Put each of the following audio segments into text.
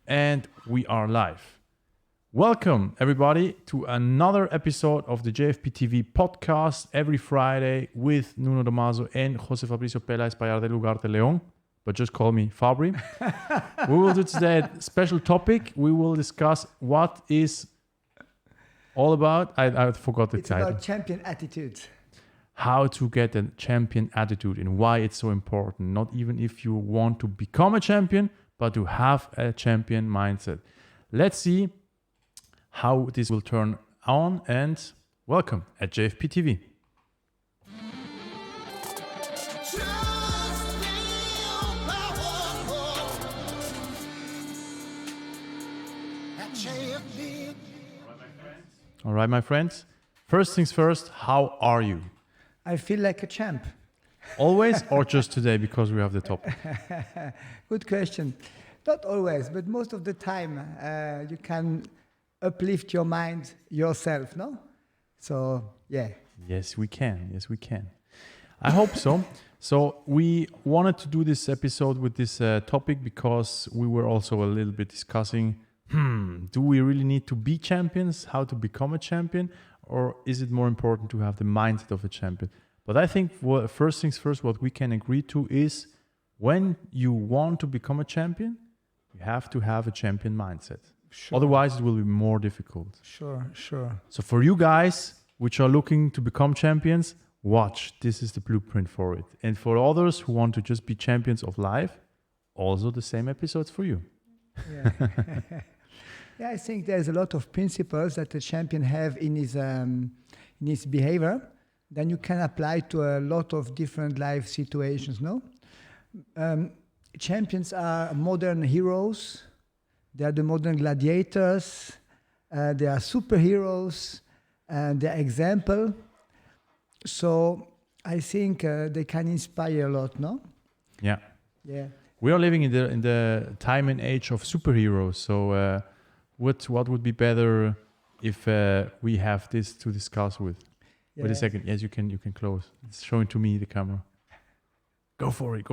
And we are live. Welcome, everybody, to another episode of the JFP TV podcast every Friday with Nuno Damaso and José Fabrício Pelais Paiar de Lugar de León. But just call me Fabri. We will do today a special topic. We will discuss what is all about. I forgot the title. It's about champion attitude. How to get a champion attitude and why it's so important. Not even if you want to become a champion, but to have a champion mindset. Let's see how this will turn on, and welcome at JFP TV. All right, my friends. First things first, how are you? I feel like a champ. Always or just today because we have the topic? Good question. Not always, but most of the time you can uplift your mind yourself, no? So, yeah. Yes, we can. Yes, we can. I hope so. So we wanted to do this episode with this topic because we were also a little bit discussing, do we really need to be champions? How to become a champion? Or is it more important to have the mindset of a champion? But I think first things first, what we can agree to is when you want to become a champion, you have to have a champion mindset. Sure. Otherwise, it will be more difficult. Sure. So for you guys, which are looking to become champions, watch. This is the blueprint for it. And for others who want to just be champions of life, also the same episodes for you. Yeah. Yeah, I think there's a lot of principles that the champion have in his behavior. Then you can apply to a lot of different life situations, no? Champions are modern heroes. They are the modern gladiators. They are superheroes. They are example. So I think they can inspire a lot, no? Yeah. Yeah. We are living in the time and age of superheroes. So what would be better if we have this to discuss with? Yeah. Wait a second. Yes, you can close. It's showing to me the camera. Go for it.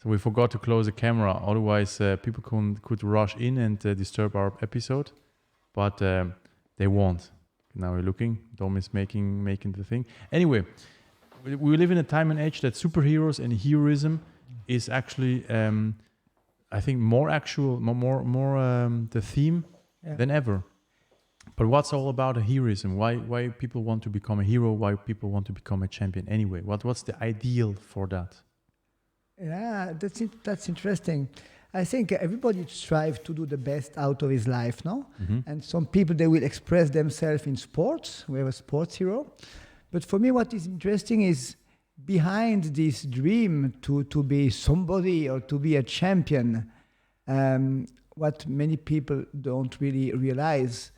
So we forgot to close the camera. Otherwise, people could rush in and disturb our episode. But they won't. Now we're looking. Dom is making the thing. Anyway, we live in a time and age that superheroes and heroism is actually, I think, more actual, more the theme than ever. But what's all about a heroism? Why people want to become a hero? Why people want to become a champion? Anyway, what's the ideal for that? Yeah, that's interesting. I think everybody strives to do the best out of his life, no? Mm-hmm. And some people, they will express themselves in sports. We have a sports hero. But for me, what is interesting is behind this dream to be somebody or to be a champion, what many people don't really realize,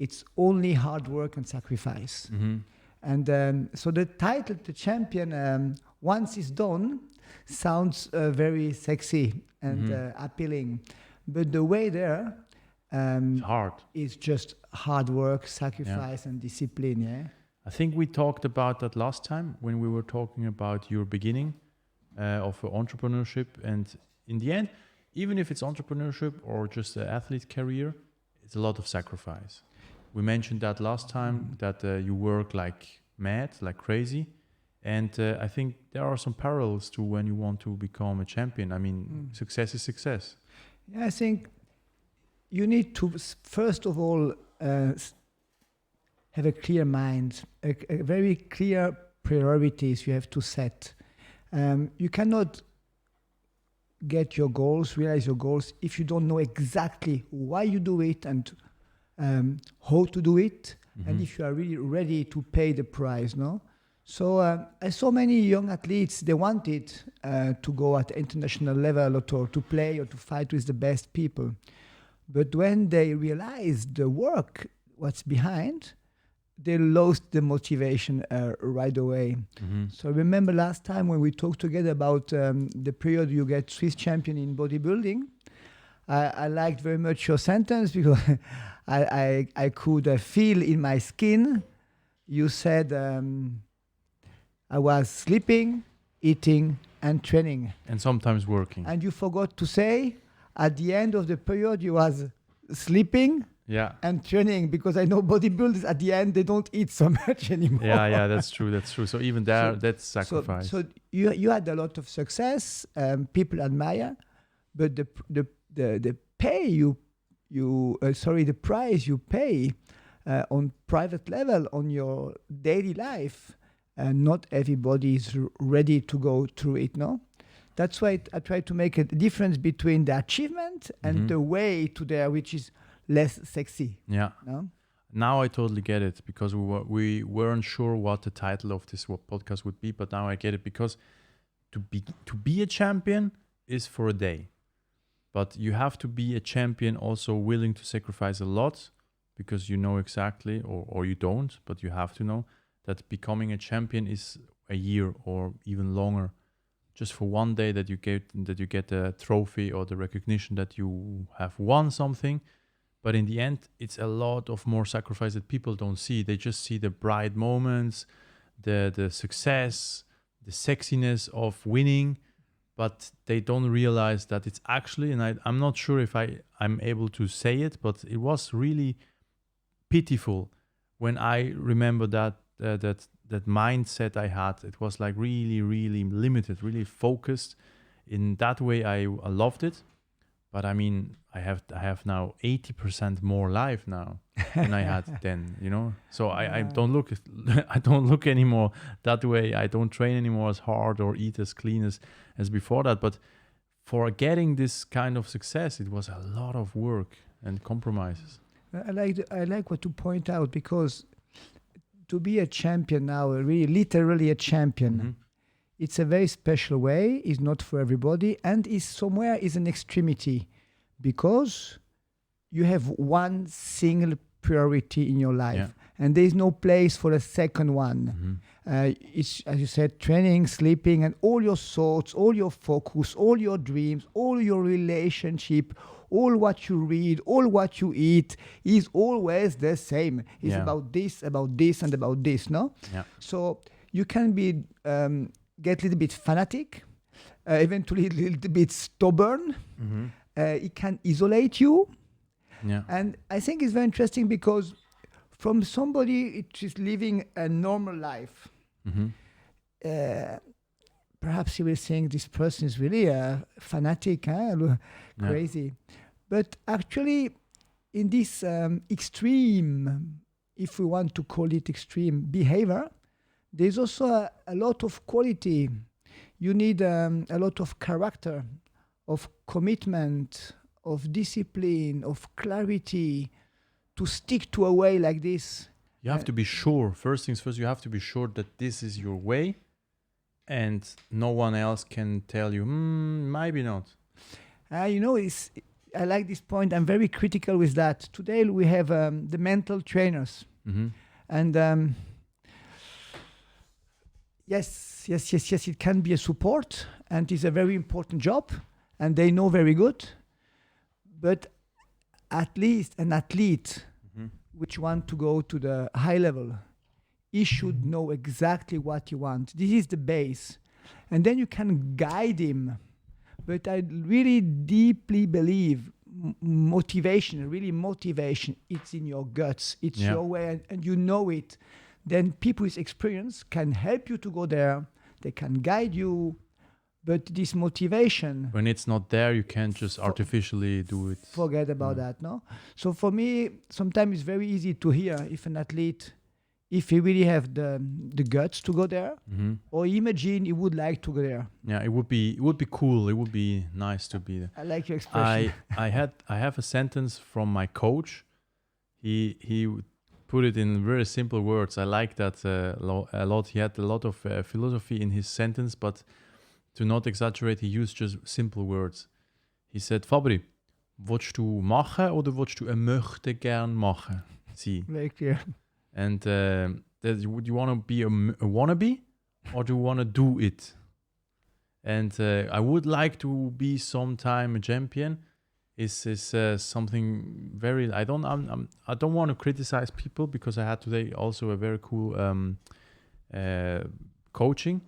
it's only hard work and sacrifice. Mm-hmm. And so the title, the champion, once it's done, sounds very sexy and appealing. But the way there It's hard. is just hard work, sacrifice, and discipline, yeah? I think we talked about that last time when we were talking about your beginning of entrepreneurship. And in the end, even if it's entrepreneurship or just an athlete career, it's a lot of sacrifice. We mentioned that last time, that you work like mad, like crazy. And I think there are some parallels to when you want to become a champion. I mean, success is success. Yeah, I think you need to, first of all, have a clear mind, a very clear priorities you have to set. You cannot get your goals, realize your goals, if you don't know exactly why you do it and how to do it, and if you are really ready to pay the price, no? So I saw many young athletes, they wanted to go at international level or to play or to fight with the best people. But when they realized the work, what's behind, they lost the motivation right away. So I remember last time when we talked together about the period you get Swiss champion in bodybuilding, I liked very much your sentence because I could feel in my skin. You said I was sleeping, eating, and training. And sometimes working. And you forgot to say, at the end of the period, you was sleeping Yeah. and training, because I know bodybuilders at the end, they don't eat so much anymore. Yeah, that's true. So even there, that's sacrifice. So you had a lot of success. People admire, but the pay the price you pay on private level on your daily life, not everybody is ready to go through it. No, that's why I try to make a difference between the achievement and the way to there, which is less sexy. Yeah. No? Now I totally get it, because we weren't sure what the title of this podcast would be, but now I get it, because to be a champion is for a day, but you have to be a champion also willing to sacrifice a lot, because you know exactly, or you don't, but you have to know that becoming a champion is a year or even longer, just for one day that you get a trophy or the recognition that you have won something. But in the end, it's a lot of more sacrifice that people don't see. They just see the bright moments, the success, the sexiness of winning, but they don't realize that it's actually, and I'm not sure if I'm able to say it, but it was really pitiful when I remember that mindset I had. It was like really, really limited, really focused. In that way, I loved it. But I mean, I have now 80% more life now than I had then, you know. So I don't look anymore that way. I don't train anymore as hard or eat as clean as before that. But for getting this kind of success, it was a lot of work and compromises. I like what you point out, because to be a champion now, really literally a champion, it's a very special way. It's not for everybody, and is an extremity, because you have one single priority in your life, and there is no place for a second one. It's, as you said, training, sleeping, and all your thoughts, all your focus, all your dreams, all your relationship, all what you read, all what you eat is always the same. It's about this, and about this, no? Yeah. So you can be get a little bit fanatic, eventually a little bit stubborn. It can isolate you. Yeah. And I think it's very interesting, because from somebody which is living a normal life, perhaps you will think this person is really a fanatic, crazy. But actually, in this extreme, if we want to call it extreme behavior, there's also a lot of quality. You need a lot of character, of commitment, of discipline, of clarity to stick to a way like this. You have to be sure. First things first, you have to be sure that this is your way, and no one else can tell you, maybe not. I like this point. I'm very critical with that. Today we have the mental trainers. And yes, it can be a support, and it's a very important job, and they know very good. But at least an athlete which want to go to the high level, he should know exactly what you want. This is the base. And then you can guide him. But I really deeply believe motivation, it's in your guts. It's your way, and you know it. Then people with experience can help you to go there. They can guide you. But this motivation, when it's not there, you can't just artificially do it. Forget about that, no? So for me, sometimes it's very easy to hear if an athlete, if he really have the guts to go there, or imagine he would like to go there. Yeah, it would be cool. It would be nice to be there. I like your expression. I have a sentence from my coach. He put it in very simple words. I like that a lot. He had a lot of philosophy in his sentence, but to not exaggerate, he used just simple words. He said, Fabri, willst du machen oder willst du möchte gern machen? See. Very clear. And would you want to be a wannabe, or do you want to do it? And I would like to be sometime a champion. Is something very. I don't want to criticize people, because I had today also a very cool coaching.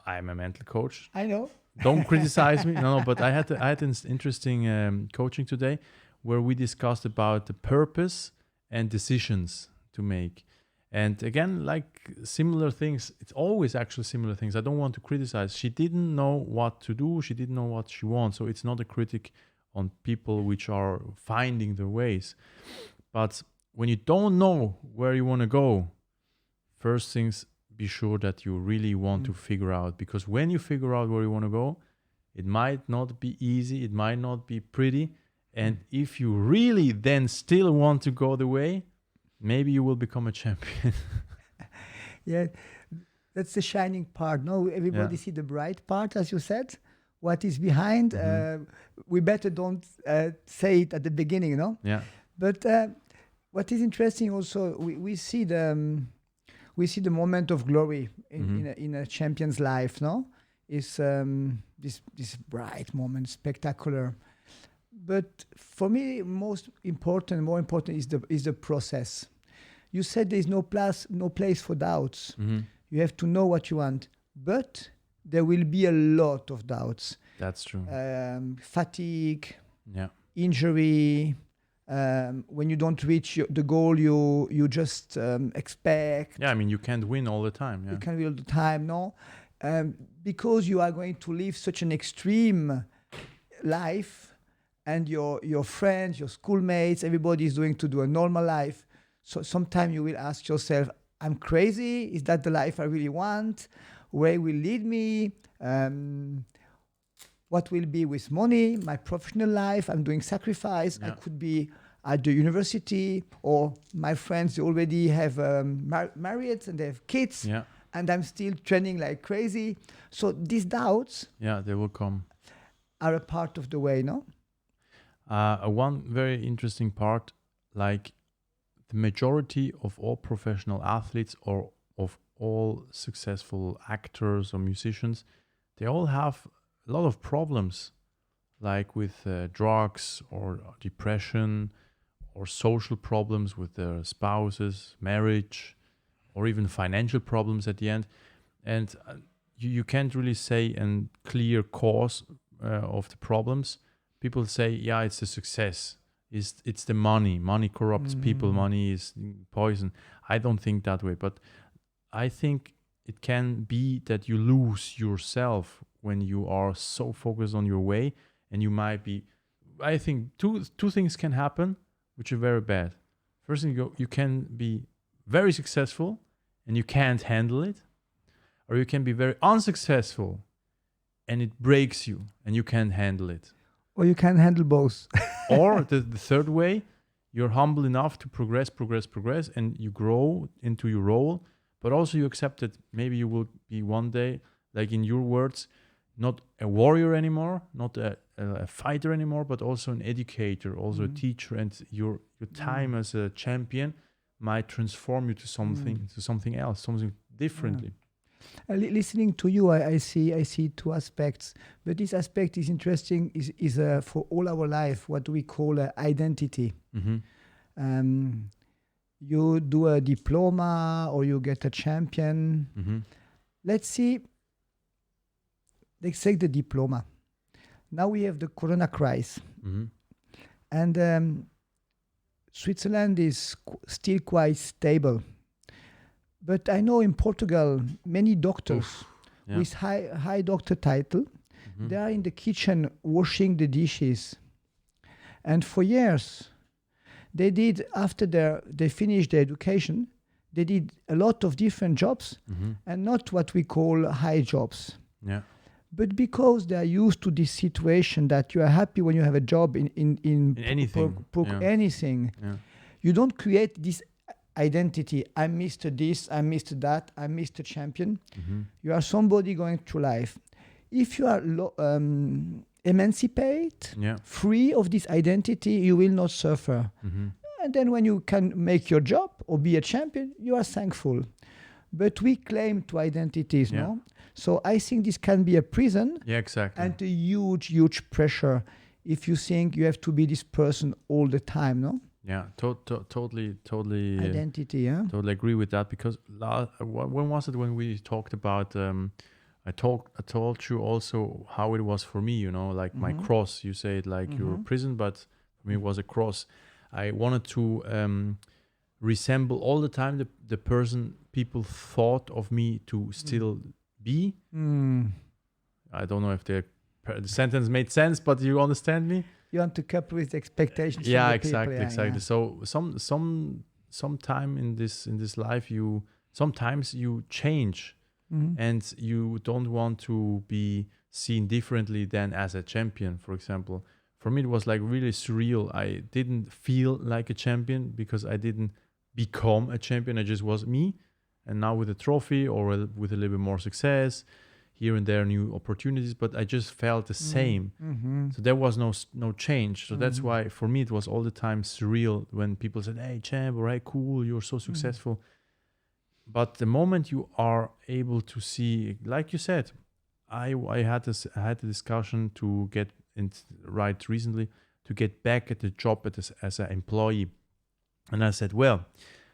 I'm a mental coach. I know. Don't criticize me. No, but I had an interesting coaching today where we discussed about the purpose and decisions to make. And again, like similar things, it's always actually similar things. I don't want to criticize. She didn't know what to do. She didn't know what she wants. So it's not a critic on people which are finding their ways. But when you don't know where you want to go, first things, be sure that you really want to figure out. Because when you figure out where you want to go, it might not be easy. It might not be pretty. And if you really then still want to go the way, maybe you will become a champion. Yeah, that's the shining part. No, everybody see the bright part, as you said. What is behind? We better don't say it at the beginning, no? Yeah. But what is interesting also, we see the moment of glory in a champion's life, no? Is this bright moment, spectacular. But for me, more important is the process. You said there is no place for doubts. You have to know what you want, but there will be a lot of doubts. That's true. Fatigue, injury. When you don't reach the goal you just expect. Yeah, I mean, you can't win all the time. Yeah. You can't win all the time, no? Because you are going to live such an extreme life, and your friends, your schoolmates, everybody is going to do a normal life. So sometime you will ask yourself, I'm crazy? Is that the life I really want? Where will lead me? What will be with money? My professional life, I'm doing sacrifice. I could be at the university, or my friends already have married and they have kids, and I'm still training like crazy. So these doubts, they will come, are a part of the way, no? One very interesting part, like the majority of all professional athletes or of all successful actors or musicians, they all have a lot of problems, like with drugs or depression or social problems with their spouses, marriage, or even financial problems at the end. And you can't really say a clear cause of the problems. People say, it's the success. It's the money. Money corrupts people. Money is poison. I don't think that way. But I think it can be that you lose yourself when you are so focused on your way. And you might be, I think two things can happen, which are very bad. First thing, you can be very successful and you can't handle it. Or you can be very unsuccessful and it breaks you and you can't handle it. Or you can handle both. Or the third way, you're humble enough to progress, and you grow into your role, but also you accept that maybe you will be one day, like in your words, not a warrior anymore, not a fighter anymore, but also an educator, also a teacher, and your time as a champion might transform you to something else, something differently. Listening to you, I see two aspects, but this aspect is interesting. Is for all our life what we call identity. You do a diploma or you get a champion. Let's take the diploma. Now we have the Corona crisis, and Switzerland is still quite stable. But I know in Portugal, many doctors with high doctor title, they are in the kitchen washing the dishes. And for years, they did, after they finished their education, they did a lot of different jobs and not what we call high jobs. Yeah. But because they are used to this situation that you are happy when you have a job in anything, anything, you don't create this identity. I'm Mr. This, I'm Mr. That, I'm Mr. Champion. You are somebody going through life. If you are emancipate, free of this identity, you will not suffer. And then when you can make your job or be a champion, you are thankful. But we claim to identities, no? So I think this can be a prison. Yeah, exactly. And a huge pressure if you think you have to be this person all the time, no? Yeah, totally. Identity, yeah. Totally agree with that, because when was it when we talked about I told you also how it was for me, you know, like my cross. You say it like you're a prison, but for me it was a cross. I wanted to resemble all the time the person people thought of me to still be. I don't know if the sentence made sense, but you understand me? You want to couple with the expectations. Yeah, from the exactly, people. exactly. So some time in this life, sometimes you change, and you don't want to be seen differently than as a champion. For example, for me it was like really surreal. I didn't feel like a champion because I didn't become a champion. I just was me, and now with a trophy or with a little bit more success, here and there new opportunities, but I just felt the same. So there was no change. So that's why for me it was all the time surreal when people said, "Hey champ, all right, cool, you're so successful." But the moment you are able to see, like you said, I had a discussion to get right recently to get back at the job as an employee, and I said, well,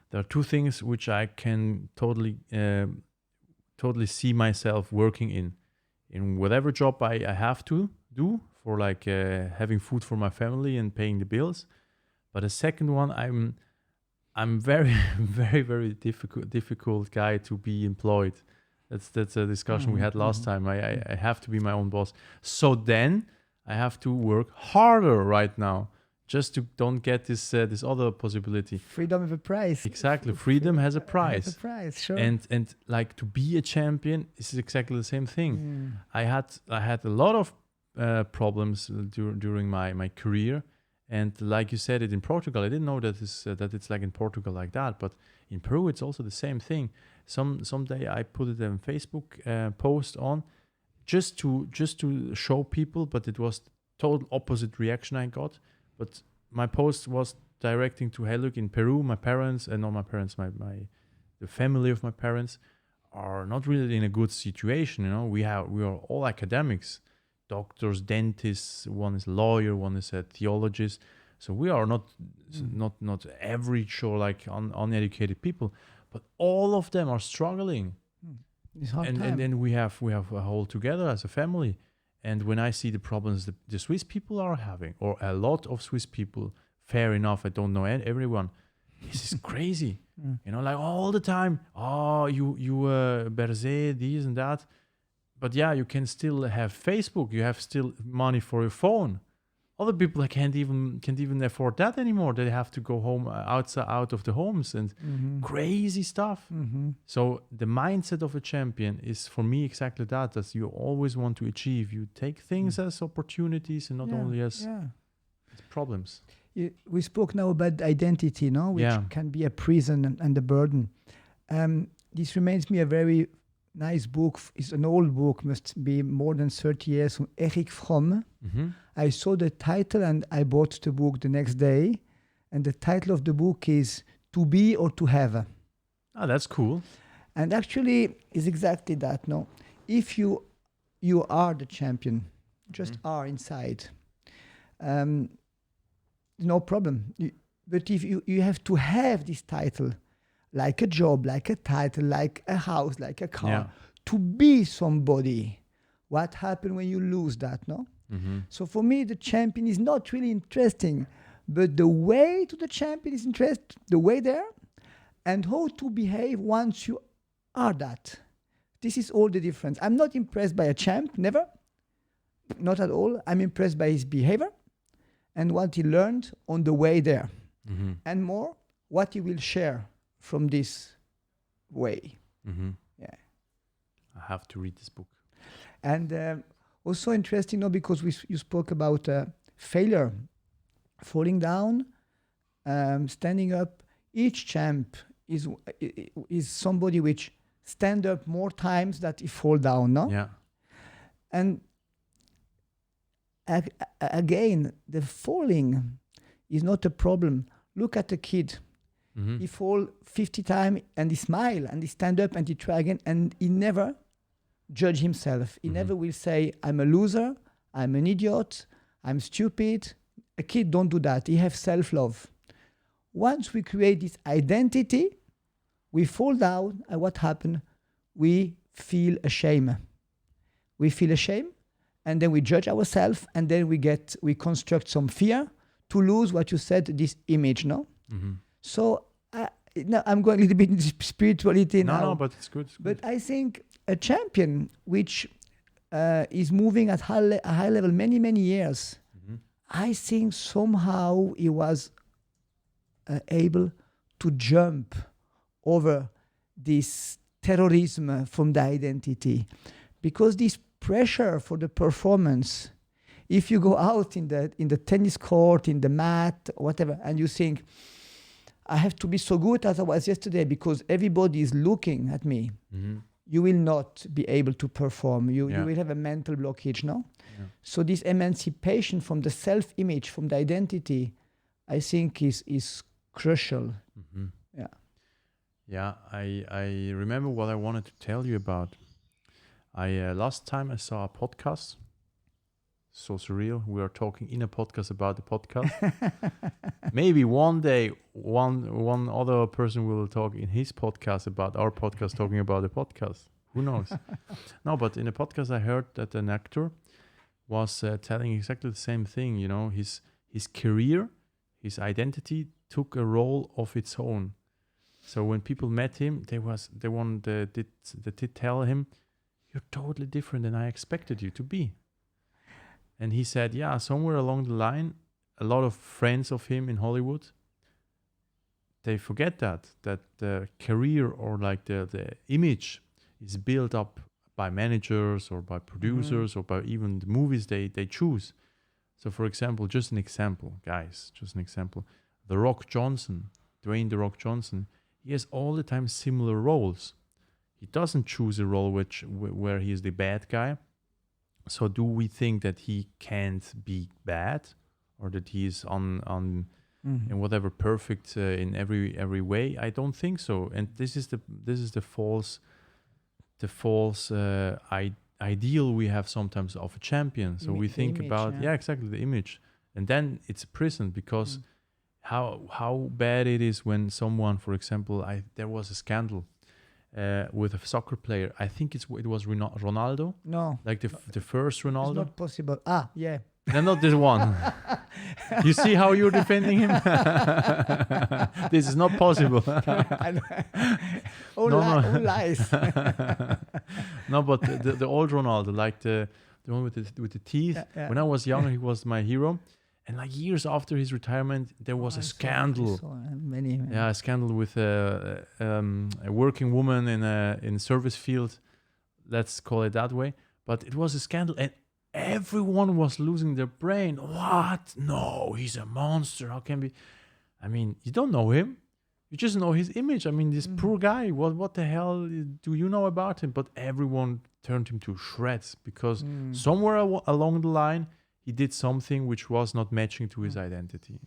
there are two things which I can totally see myself working in whatever job I have to do for like having food for my family and paying the bills. But the second one, I'm very very very difficult guy to be employed. That's a discussion we had last time. I have to be my own boss. So then I have to work harder right now just to don't get this other possibility. Freedom has a price. Exactly. Freedom has a price. Has a price, sure. And like to be a champion is exactly the same thing. I had a lot of problems during my career, and like you said it in Portugal, I didn't know that it's like in Portugal like that, but in Peru it's also the same thing. Someday I put it on Facebook post on just to show people, but it was total opposite reaction I got. But my post was directing to, hey, look, in Peru, my parents, and not my parents, the family of my parents are not really in a good situation. You know, we are all academics, doctors, dentists. One is a lawyer, one is a theologist. So we are not average or like uneducated people, but all of them are struggling. It's hard and time. then we have a whole together as a family. And when I see the problems the Swiss people are having, or a lot of Swiss people, fair enough, I don't know everyone, this is crazy. You know, like all the time, you Berze, this and that. But yeah, you can still have Facebook, you have still money for your phone. Other people can't even afford that anymore. They have to go home out of the homes and crazy stuff. So the mindset of a champion is for me exactly that you always want to achieve. You take things as opportunities and not only as problems. We spoke now about identity, no? Which can be a prison and a burden. This reminds me a very nice book. It's an old book, must be more than 30 years, from Erich Fromm. I saw the title and I bought the book the next day. And the title of the book is To Be or To Have. Oh, that's cool. And actually, it's exactly that, no? If you are the champion, just are inside, no problem. But if you have to have this title, like a job, like a title, like a house, like a car, to be somebody, what happens when you lose that, no? So for me, the champion is not really interesting, but the way to the champion is interesting, the way there, and how to behave once you are that. This is all the difference. I'm not impressed by a champ, never, not at all. I'm impressed by his behavior and what he learned on the way there, and more, what he will share from this way. Yeah, I have to read this book. And also interesting, no, because you spoke about failure, falling down, standing up. Each champ is somebody which stand up more times that he fall down, no? Yeah. And again, the falling is not a problem. Look at a kid. He fall 50 times and he smile and he stand up and he try again, and he never judge himself. He never will say, I'm a loser, I'm an idiot, I'm stupid. A kid don't do that. He have self-love. Once we create this identity, we fall down, and what happen? We feel ashamed. we feel ashamed, and then we judge ourselves, and then we construct some fear to lose what you said, this image, no? Mm-hmm. So now I'm going a little bit into spirituality now. No, but it's good. But I think a champion which is moving at a high level many years, Mm-hmm. I think somehow he was able to jump over this terrorism from the identity, because this pressure for the performance, if you go out in the tennis court, in the mat, whatever, and you think, I have to be so good as I was yesterday because everybody is looking at me, Mm-hmm. you will not be able to perform. You Yeah. will have a mental blockage, no? Yeah. So this emancipation from the self-image, from the identity, I think is crucial. Mm-hmm. Yeah. Yeah, I remember what I wanted to tell you about. Last time I saw a podcast. So surreal. We are talking in a podcast about the podcast. Maybe one day, one other person will talk in his podcast about our podcast, talking about the podcast. Who knows? No, but in a podcast I heard that an actor was telling exactly the same thing. You know, his career, his identity took a role of its own. So when people met him, they did tell him, "You're totally different than I expected you to be." And he said, yeah, somewhere along the line, a lot of friends of him in Hollywood, they forget that the career or like the image is built up by managers or by producers or by even the movies they choose. So for example, just an example, guys, The Rock Johnson, Dwayne The Rock Johnson, he has all the time similar roles. He doesn't choose a role where he is the bad guy. So do we think that he can't be bad, or that he is in whatever perfect in every way? I don't think so. And this is the false ideal we have sometimes of a champion. So we think image, about exactly, the image, and then it's a prison, because how bad it is when someone, for example, there was a scandal. With a soccer player, I think it was Ronaldo. No, like the first Ronaldo. it's not possible. Ah, yeah. No, not this one. You see how you're defending him? This is not possible. All lies. No, but the old Ronaldo, like the one with the teeth. Yeah. When I was younger, he was my hero. And like years after his retirement, there was a scandal. A scandal with a working woman in service field. Let's call it that way. But it was a scandal, and everyone was losing their brain. What? No, he's a monster. How can be? I mean, you don't know him. You just know his image. I mean, this poor guy. What the hell do you know about him? But everyone turned him to shreds because somewhere along the line, he did something which was not matching to his identity.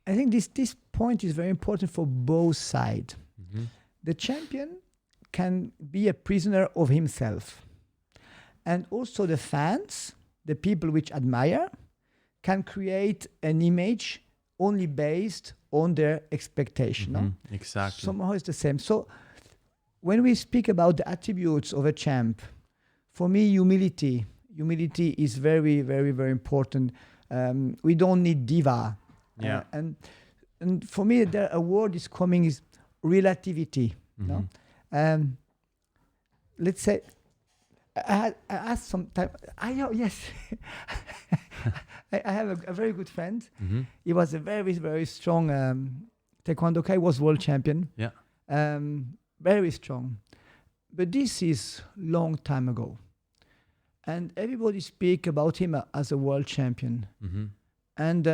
I think this point is very important for both sides. Mm-hmm. The champion can be a prisoner of himself. And also the fans, the people which admire, can create an image only based on their expectation. Mm-hmm. No? Exactly. Somehow it's the same. So when we speak about the attributes of a champ, for me, humility is very, very, very important. We don't need diva. Yeah. And for me, a word is coming is relativity. Mm-hmm. No? Let's say, I asked some time. Yes, I have a very good friend. Mm-hmm. He was a very, very strong taekwondo guy. Was world champion. Yeah. Very strong. But this is long time ago. And everybody speak about him as a world champion. Mm-hmm. And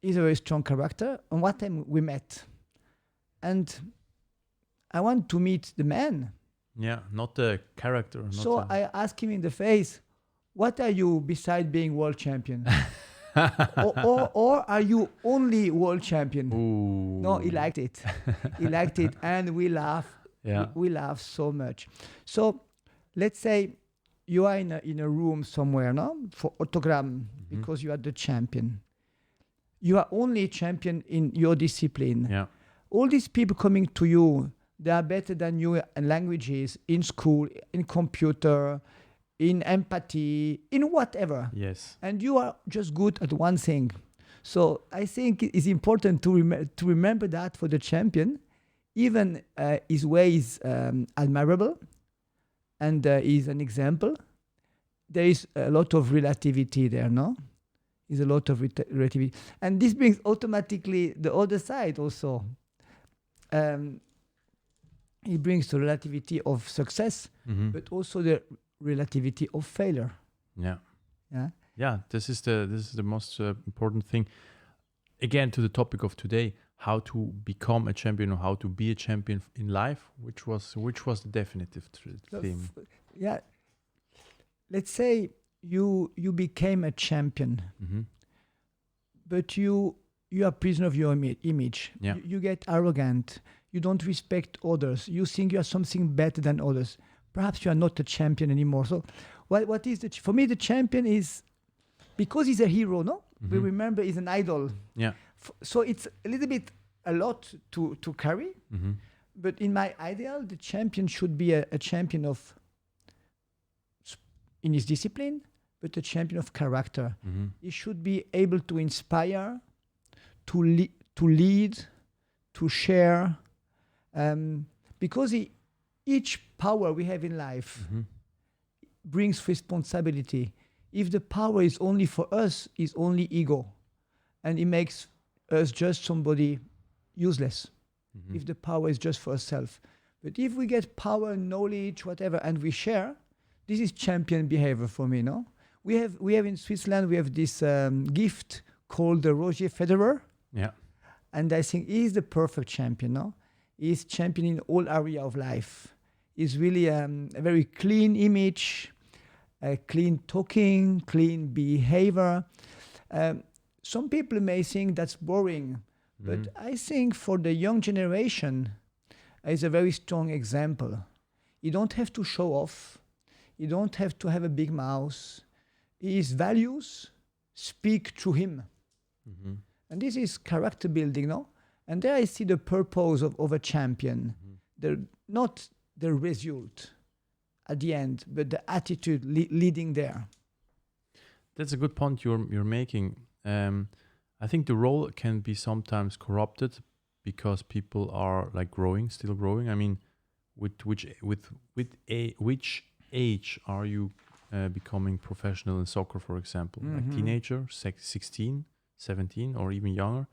he's a very strong character. And one time we met. And I want to meet the man. Yeah, not the character. So I asked him in the face, what are you beside being world champion? or are you only world champion? Ooh. No, he liked it. He liked it. And we laugh. Yeah. We laugh so much. So let's say you are in a room somewhere, no, for autogram, because you are the champion. You are only champion in your discipline. Yeah. All these people coming to you, They are better than you in languages, in school, in computer, in empathy, in whatever. Yes. And you are just good at one thing. So I think it's important to remember that for the champion. Even his way is admirable and is an example. There is a lot of relativity there, no? Is a lot of relativity. And this brings automatically the other side also. It brings the relativity of success, but also the relativity of failure. Yeah. Yeah. Yeah, this is the most important thing. Again, to the topic of today, how to become a champion or how to be a champion in life, which was the definitive theme. Yeah. Let's say you became a champion, but you are prisoner of your image. Yeah. You get arrogant. You don't respect others. You think you are something better than others. Perhaps you are not a champion anymore. So, what is for me the champion is because he's a hero. No, we remember he's an idol. Yeah. So it's a lot to carry. But in my ideal, the champion should be a champion of in his discipline, but a champion of character. He should be able to inspire, to lead, to share, because each power we have in life brings responsibility. If the power is only for us, it's only ego, and it makes us just somebody useless. If the power is just for ourselves. But if we get power, knowledge, whatever, and we share, this is champion behavior for me, no? We have in Switzerland, we have this gift called the Roger Federer. Yeah. And I think he's the perfect champion, no? He's champion in all area of life. He's really a very clean image, clean talking, clean behavior. Some people may think that's boring, but I think for the young generation, it's a very strong example. You don't have to show off. You don't have to have a big mouth. His values speak through him. And this is character building, no? And there I see the purpose of a champion. Not the result at the end, but the attitude leading there. That's a good point you're making. I think the role can be sometimes corrupted because people are like still growing. I mean, which age are you becoming professional in soccer, for example? Like teenager, 16, 17, or even younger.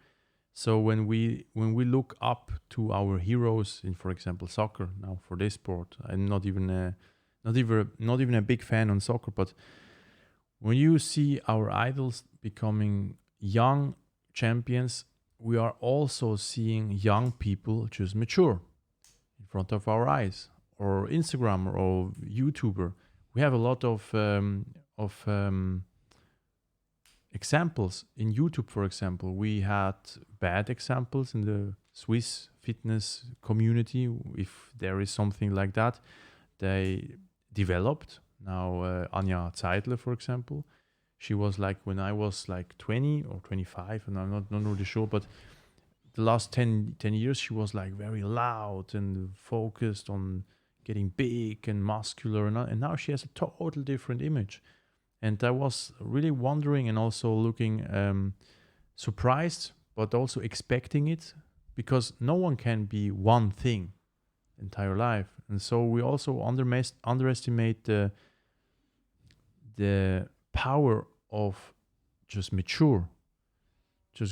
So when we look up to our heroes in, for example, soccer. Now for this sport, I'm not even a big fan on soccer, but when you see our idols becoming young champions, we are also seeing young people just mature in front of our eyes. Or Instagram or YouTuber, we have a lot of examples in YouTube. For example, we had bad examples in the Swiss fitness community. If there is something like that, they developed. Now Anja Zeidler, for example, she was like when I was like 20 or 25, and I'm not really sure, but the last 10 years she was like very loud and focused on getting big and muscular, and now she has a total different image. And I was really wondering and also looking surprised, but also expecting it, because no one can be one thing entire life. And so we also underestimate the power of just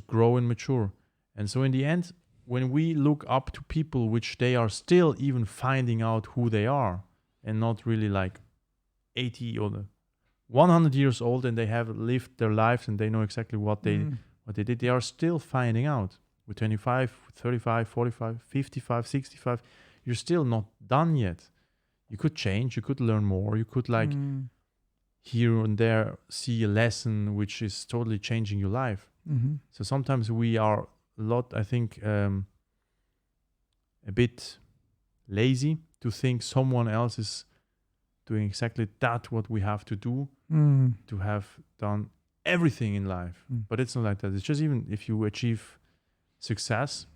grow and mature. And so in the end, when we look up to people which they are still even finding out who they are, and not really like 80 or 100 years old, and they have lived their lives and they know exactly what they did, they are still finding out. With 25, 35, 45, 55, 65, you're still not done yet. You could change, you could learn more, you could like here and there see a lesson which is totally changing your life. So sometimes we are I think a bit lazy to think someone else is doing exactly what we have to do to have done everything in life. But it's not like that. It's just even if you achieve success,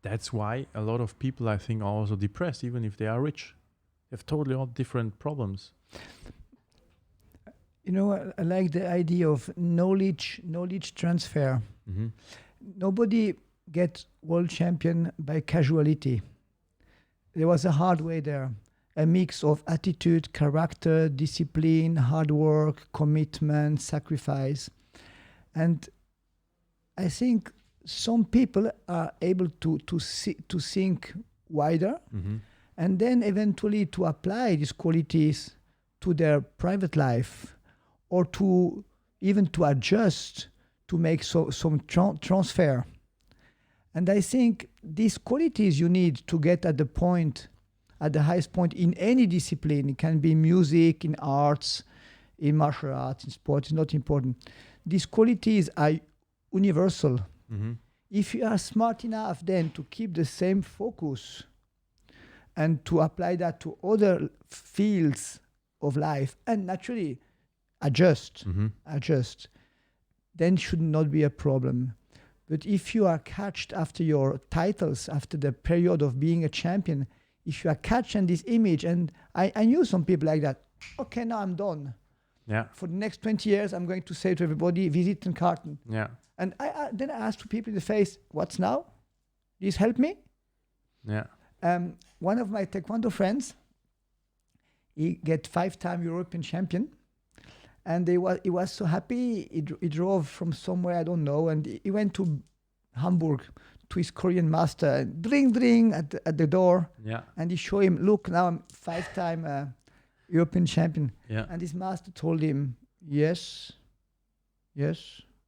that's why a lot of people, I think, are also depressed, even if they are rich. They have totally all different problems. You know, I like the idea of knowledge transfer. Mm-hmm. Nobody gets world champion by casuality. There was a hard way there. A mix of attitude, character, discipline, hard work, commitment, sacrifice. And I think some people are able to think wider, Mm-hmm. and then eventually to apply these qualities to their private life, or to even to adjust, to make some transfer. And I think these qualities you need to get at the highest point in any discipline. It can be music, in arts, in martial arts, in sport, it's not important. These qualities are universal. Mm-hmm. If you are smart enough then to keep the same focus and to apply that to other fields of life and naturally adjust, then should not be a problem. But if you are catched after your titles, after the period of being a champion, if you are catched in this image, and I knew some people like that, okay, now I'm done. Yeah. For the next 20 years, I'm going to say to everybody, Visitenkarten. Yeah. And then I asked two people in the face, what's now? This help me? Yeah. One of my Taekwondo friends, he get 5-time European champion. And he was so happy. He drove from somewhere, I don't know, and he went to Hamburg to his Korean master, and dring at the door. Yeah. And he showed him, look, now I'm 5-time European champion. Yeah. And his master told him, yes,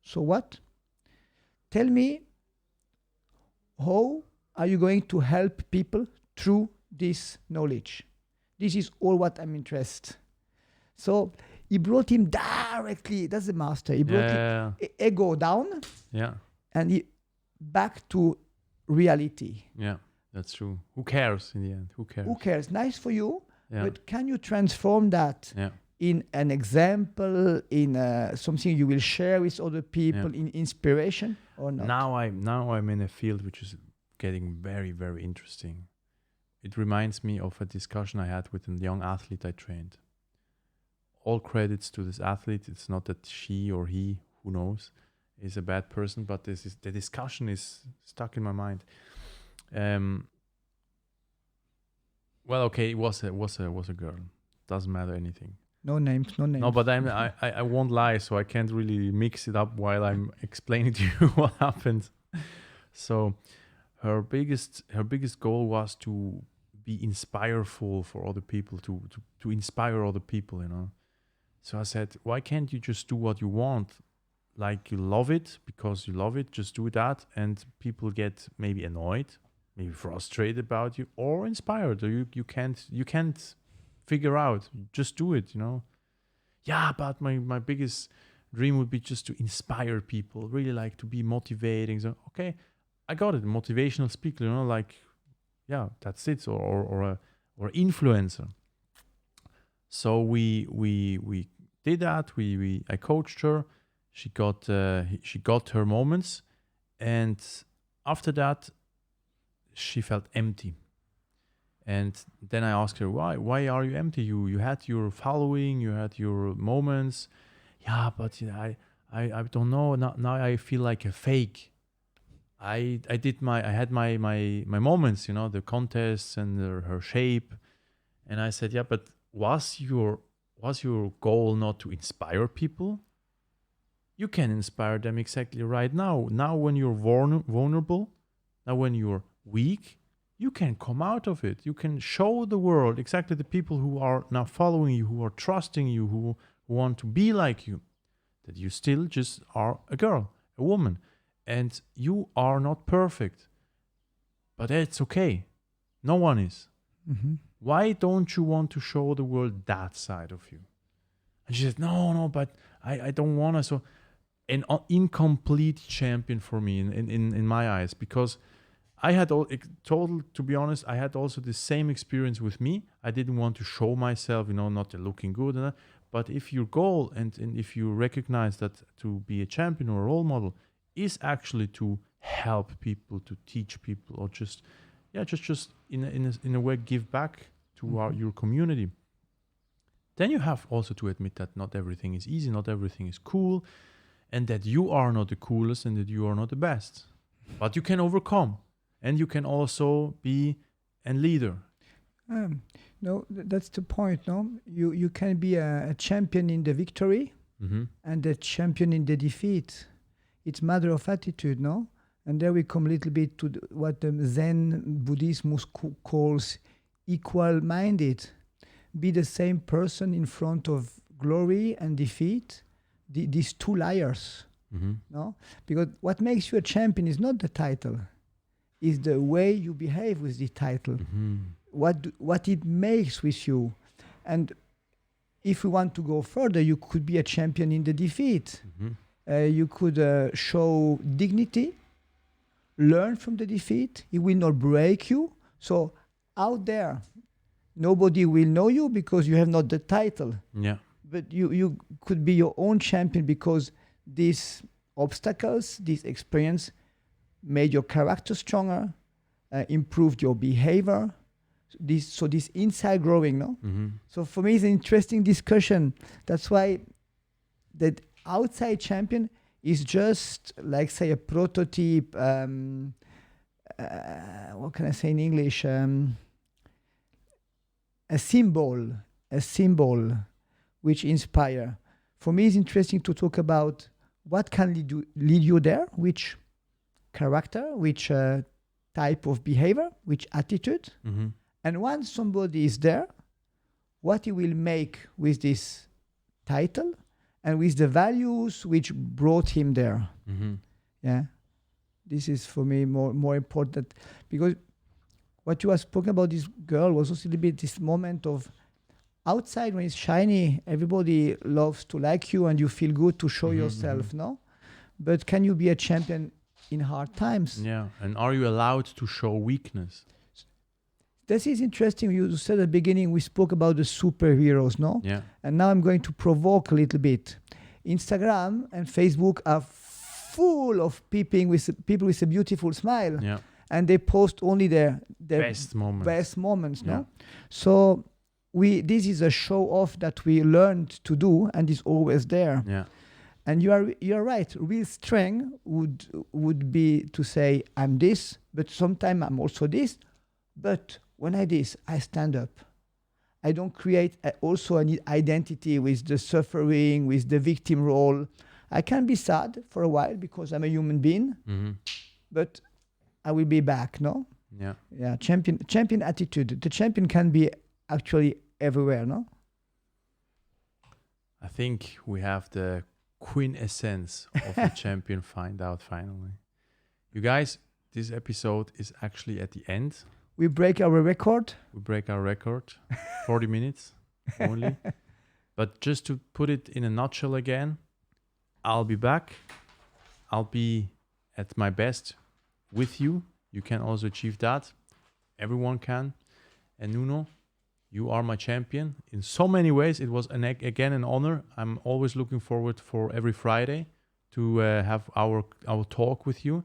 so what? Tell me, how are you going to help people through this knowledge? This is all what I'm interested. So he brought him directly, that's the master, he brought him ego down, and he back to reality. Yeah, that's true. Who cares in the end? Who cares? Nice for you, Yeah. but can you transform that in an example, in something you will share with other people, in inspiration or not? Now I'm in a field which is getting very, very interesting. It reminds me of a discussion I had with a young athlete I trained. All credits to this athlete. It's not that she or he, who knows, is a bad person, but the discussion is stuck in my mind. Well, okay, it was a girl. Doesn't matter anything. No names. No, but I won't lie, so I can't really mix it up while I'm explaining to you what happened. So her biggest goal was to be inspireful for other people, to inspire other people, you know. So I said, why can't you just do what you want? Like you love it because you love it, just do that, and people get maybe annoyed, maybe frustrated about you, or inspired, or you can't figure out. Just do it, you know. Yeah, but my biggest dream would be just to inspire people, really like to be motivating. So okay, I got it, motivational speaker, you know, like that's it, or influencer. So we did that. I coached her. She got her moments, and after that, she felt empty. And then I asked her, why are you empty? You had your following, you had your moments. Yeah, but I don't know. Now I feel like a fake. I had my moments, you know, the contests and her shape, and I said, yeah, but was your goal not to inspire people? You can inspire them exactly right now. Now when you're vulnerable, now when you're weak, you can come out of it. You can show the world, exactly the people who are now following you, who are trusting you, who want to be like you, that you still just are a girl, a woman, and you are not perfect. But it's okay. No one is. Mm-hmm. Why don't you want to show the world that side of you? And she said, no, but I don't want to. So an incomplete champion for me in my eyes, because I had to be honest, I had also the same experience with me. I didn't want to show myself, you know, not looking good. But if your goal and if you recognize that to be a champion or a role model is actually to help people, to teach people, or just in a way give back to your community. Then you have also to admit that not everything is easy, not everything is cool, and that you are not the coolest and that you are not the best. But you can overcome, and you can also be a leader. No, that's the point. No, you can be a champion in the victory and a champion in the defeat. It's matter of attitude, no? And there we come a little bit to what the Zen Buddhism calls equal-minded. Be the same person in front of glory and defeat. These two liars, no? Because what makes you a champion is not the title, is the way you behave with the title. What it makes with you. And if we want to go further, you could be a champion in the defeat. You could show dignity, learn from the defeat. It will not break you. So out there, nobody will know you because you have not the title. Yeah. But you could be your own champion because these obstacles, this experience made your character stronger, improved your behavior. This inside growing, no? So for me, it's an interesting discussion. That's why that outside champion is just like, say, a prototype. What can I say in English? A symbol which inspire. For me, it's interesting to talk about what can lead you there, which character, which type of behavior, which attitude. And once somebody is there, what he will make with this title and with the values which brought him there. Yeah, this is for me more important, because what you were spoken about this girl was also a little bit this moment of outside when it's shiny, everybody loves to like you and you feel good to show yourself, no? But can you be a champion in hard times? Yeah, and are you allowed to show weakness? This is interesting. You said at the beginning we spoke about the superheroes, no? Yeah. And now I'm going to provoke a little bit. Instagram and Facebook are full of people with a beautiful smile. Yeah. And they post only their best moments, no? So this is a show off that we learned to do and is always there. Yeah. And you're right. Real strength would be to say I'm this, but sometimes I'm also this. But when I stand up. I don't create also an identity with the suffering, with the victim role. I can be sad for a while because I'm a human being, but I will be back, no? Yeah. Yeah, champion attitude. The champion can be actually everywhere, no? I think we have the quintessence of the champion find out finally. You guys, this episode is actually at the end. We break our record. 40 minutes only. But just to put it in a nutshell again, I'll be back. I'll be at my best with you. You can also achieve that. Everyone can. And Nuno, you are my champion. In so many ways, it was again an honor. I'm always looking forward for every Friday to have our talk with you.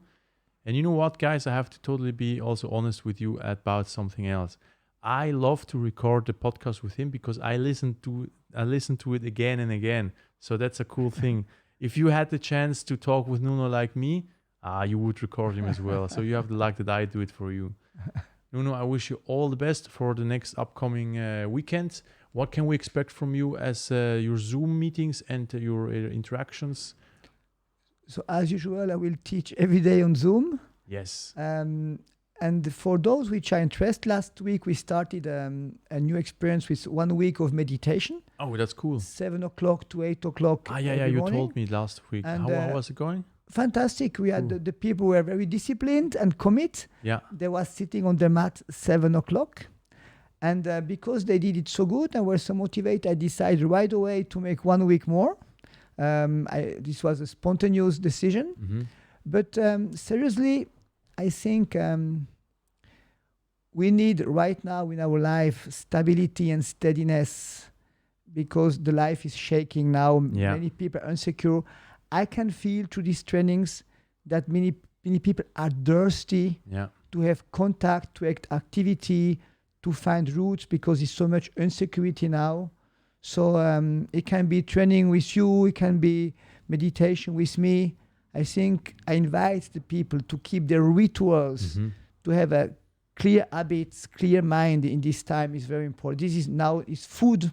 And you know what, guys? I have to totally be also honest with you about something else. I love to record the podcast with him because I listen to it again and again. So that's a cool thing. If you had the chance to talk with Nuno like me, you would record him as well. So you have the luck that I do it for you. Nuno, I wish you all the best for the next upcoming weekend. What can we expect from you as your Zoom meetings and your interactions? So as usual, I will teach every day on Zoom. Yes. And for those which are interested, last week we started a new experience with 1 week of meditation. Oh, that's cool. 7 o'clock to 8 o'clock. You told me last week. And, how was it going? Fantastic. We had the people were very disciplined and commit. Yeah. They were sitting on the mat 7 o'clock. And because they did it so good and were so motivated, I decided right away to make 1 week more. This was a spontaneous decision. But seriously, I think we need right now in our life stability and steadiness because the life is shaking now. Yeah. Many people are insecure. I can feel through these trainings that many many people are thirsty Yeah. to have contact, to act activity, to find roots, because there's so much insecurity now. So it can be training with you, it can be meditation with me. I think I invite the people to keep their rituals, to have a clear habits, clear mind in this time is very important. This is now is food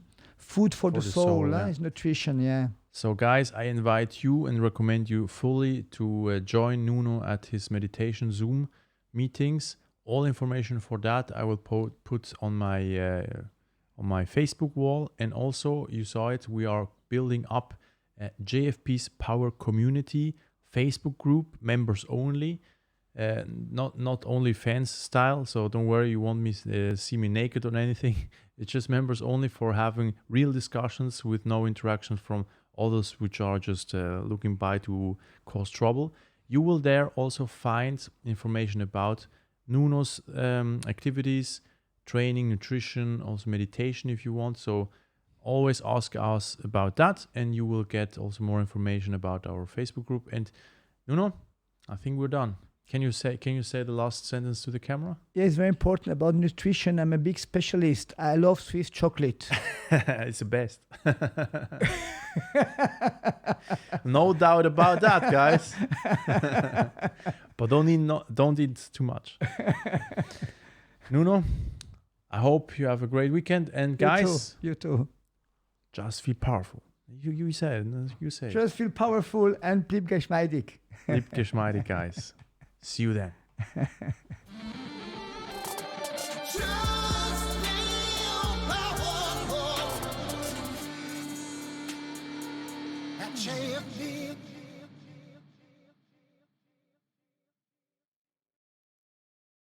for the soul, yeah. It's nutrition, yeah. So guys, I invite you and recommend you fully to join Nuno at his meditation Zoom meetings. All information for that I will put on my Facebook wall. And also, you saw it, we are building up JFP's Power Community Facebook group, members only. Not only fans style, so don't worry, you won't see me naked or anything. It's just members only for having real discussions with no interaction from others which are just looking by to cause trouble. You will there also find information about Nuno's activities, training, nutrition, also meditation if you want. So always ask us about that, and you will get also more information about our Facebook group. And Nuno, I think we're done. Can you say the last sentence to the camera? Yeah, it's very important about nutrition. I'm a big specialist. I love Swiss chocolate. It's the best. No doubt about that, guys. But don't eat too much. Nuno, I hope you have a great weekend. And guys, you too. Just feel powerful. You say. Just feel powerful and bleib geschmeidig. Bleib geschmeidig, guys. See you then. JFP